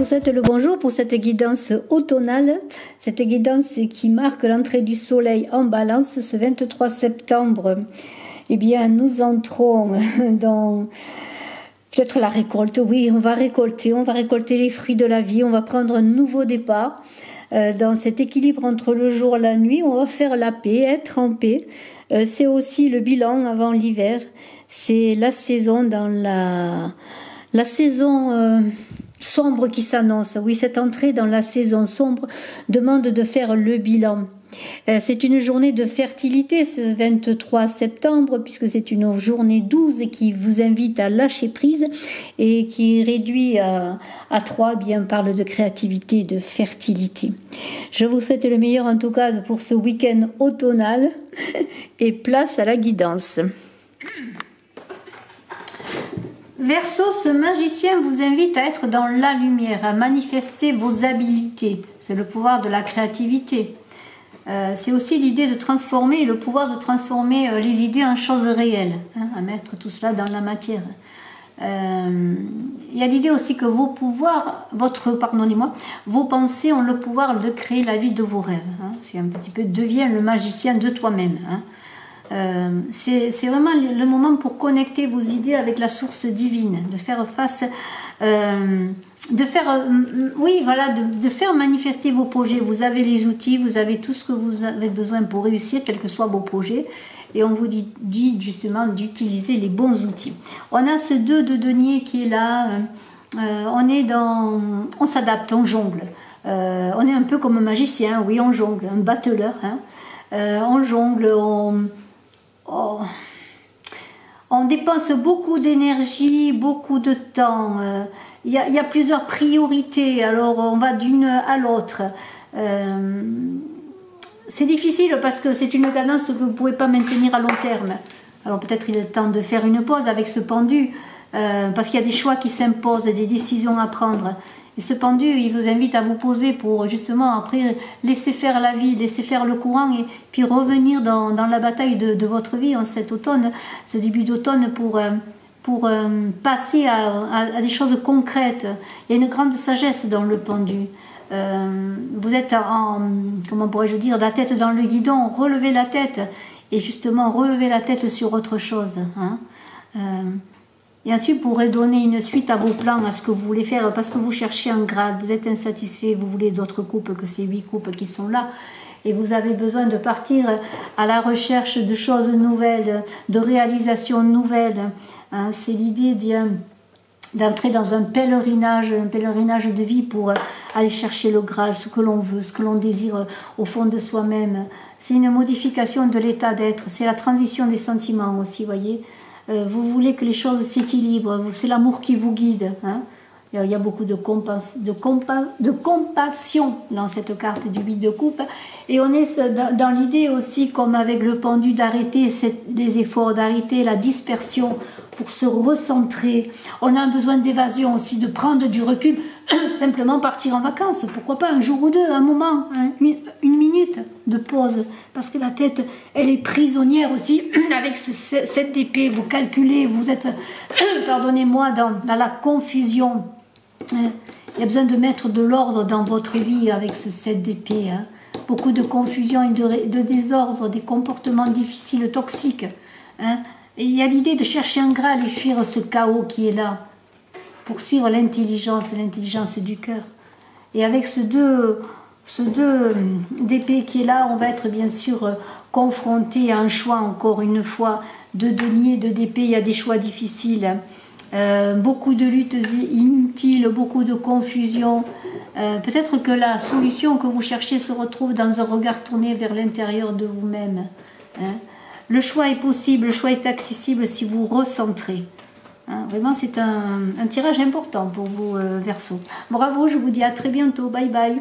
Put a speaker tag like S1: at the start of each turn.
S1: vous souhaite le bonjour pour cette guidance automnale, cette guidance qui marque l'entrée du soleil en balance ce 23 septembre. Eh bien, nous entrons dans peut-être la récolte. Oui, on va récolter les fruits de la vie, on va prendre un nouveau départ. Dans cet équilibre entre le jour et la nuit, on va faire la paix, être en paix. C'est aussi le bilan avant l'hiver. C'est la saison dans la saison sombre qui s'annonce. Oui, cette entrée dans la saison sombre demande de faire le bilan. C'est une journée de fertilité ce 23 septembre puisque c'est une journée 12 qui vous invite à lâcher prise et qui réduit à 3, bien parle de créativité, de fertilité. Je vous souhaite le meilleur en tout cas pour ce week-end automnal et place à la guidance. Verseau, ce magicien vous invite à être dans la lumière, à manifester vos habiletés. C'est le pouvoir de la créativité. C'est aussi l'idée de transformer, le pouvoir de transformer les idées en choses réelles, à mettre tout cela dans la matière. Il y a l'idée aussi que vos pouvoirs, vos pensées ont le pouvoir de créer la vie de vos rêves. C'est un petit peu, deviens le magicien de toi-même. C'est vraiment le moment pour connecter vos idées avec la source divine, de faire face, de faire manifester vos projets. Vous avez les outils, vous avez tout ce que vous avez besoin pour réussir, quels que soient vos projets. Et on vous dit justement d'utiliser les bons outils. On a ce 2 de denier qui est là. On s'adapte, on jongle. On est un peu comme un magicien, oui, on jongle, un battleur. On jongle, on dépense beaucoup d'énergie, beaucoup de temps. Il y a plusieurs priorités, alors on va d'une à l'autre. C'est difficile parce que c'est une cadence que vous ne pouvez pas maintenir à long terme. Alors peut-être il est temps de faire une pause avec ce pendu, parce qu'il y a des choix qui s'imposent, des décisions à prendre. Et ce pendu, il vous invite à vous poser pour justement après laisser faire la vie, laisser faire le courant et puis revenir dans la bataille de votre vie en cet automne, ce début d'automne pour passer à des choses concrètes. Il y a une grande sagesse dans le pendu. Vous êtes comment pourrais-je dire, la tête dans le guidon, relevez la tête et justement relevez la tête sur autre chose. Et ensuite, vous pourrez donner une suite à vos plans, à ce que vous voulez faire, parce que vous cherchez un Graal, vous êtes insatisfait, vous voulez d'autres couples que ces 8 couples qui sont là. Et vous avez besoin de partir à la recherche de choses nouvelles, de réalisations nouvelles. C'est l'idée d'entrer dans un pèlerinage de vie pour aller chercher le Graal, ce que l'on veut, ce que l'on désire au fond de soi-même. C'est une modification de l'état d'être, c'est la transition des sentiments aussi, voyez. Vous voulez que les choses s'équilibrent, c'est l'amour qui vous guide. Il y a beaucoup de compassion dans cette carte du 8 de coupe. Et on est dans l'idée aussi, comme avec le pendu, d'arrêter les efforts, d'arrêter la dispersion pour se recentrer. On a un besoin d'évasion aussi, de prendre du recul, simplement partir en vacances. Pourquoi pas un jour ou deux, un moment, une minute de pause. Parce que la tête, elle est prisonnière aussi avec ce 7 d'épée. Vous calculez, vous êtes, pardonnez-moi, dans la confusion. Il y a besoin de mettre de l'ordre dans votre vie avec ce 7 d'épée. Beaucoup de confusion et de désordre, des comportements difficiles, toxiques. Et il y a l'idée de chercher un Graal et fuir ce chaos qui est là. Poursuivre l'intelligence du cœur. Et avec ce 2 d'épée qui est là, on va être bien sûr confronté à un choix encore une fois. 2 deniers, 2 d'épée, il y a des choix difficiles. Beaucoup de luttes inutiles, beaucoup de confusion. Peut-être que la solution que vous cherchez se retrouve dans un regard tourné vers l'intérieur de vous-même. Le choix est possible, le choix est accessible si vous recentrez. Vraiment, c'est un tirage important pour vous, Verseau. Bravo, je vous dis à très bientôt. Bye bye.